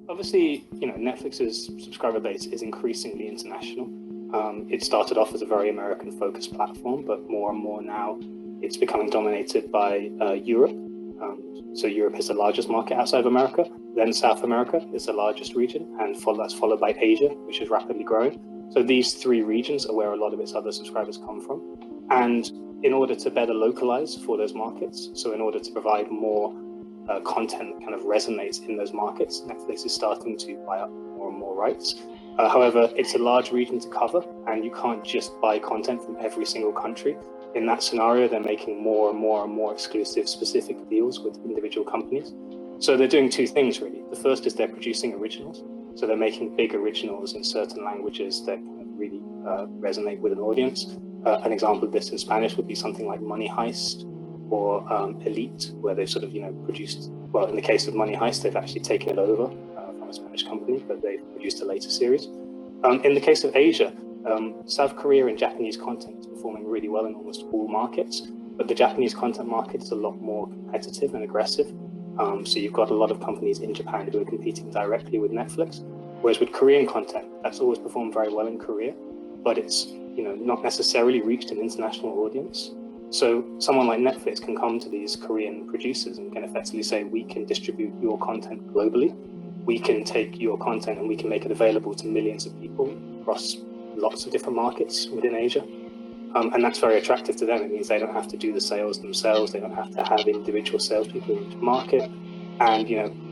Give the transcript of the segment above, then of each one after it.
Obviously, Netflix's subscriber base is increasingly international. It started off as a very American-focused platform, but more and more now it's becoming dominated by Europe. So Europe is the largest market outside of America. Then South America is the largest region, and that's followed by Asia, which is rapidly growing. So these three regions are where a lot of its other subscribers come from. And in order to better localize for those markets, so in order to provide more content that kind of resonates in those markets, Netflix is starting to buy up more and more rights. However, it's a large region to cover, and you can't just buy content from every single country. In that scenario, they're making more and more exclusive specific deals with individual companies. So they're doing two things, really. The first is they're producing originals. So they're making big originals in certain languages that kind of really resonate with an audience. An example of this in Spanish would be something like Money Heist or Elite, where they've sort of, produced, well, in the case of Money Heist, they've actually taken it over from a Spanish company, but they've produced a later series. In the case of Asia, South Korea and Japanese content is performing really well in almost all markets, but the Japanese content market is a lot more competitive and aggressive. So you've got a lot of companies in Japan who are competing directly with Netflix, whereas with Korean content, that's always performed very well in Korea, but it's not necessarily reached an international audience. So someone like Netflix can come to these Korean producers and can effectively say, we can distribute your content globally. We can take your content and we can make it available to millions of people across lots of different markets within Asia. And that's very attractive to them. It means they don't have to do the sales themselves. They don't have to have individual salespeople in each market. And,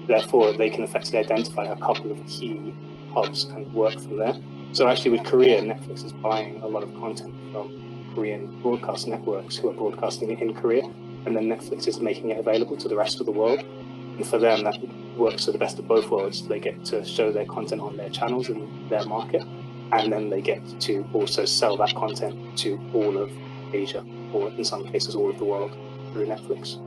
therefore, they can effectively identify a couple of key hubs and work from there. So actually with Korea, Netflix is buying a lot of content from Korean broadcast networks who are broadcasting it in Korea. And then Netflix is making it available to the rest of the world. And for them, that works to the best of both worlds. They get to show their content on their channels in their market, and then they get to also sell that content to all of Asia, or in some cases, all of the world through Netflix.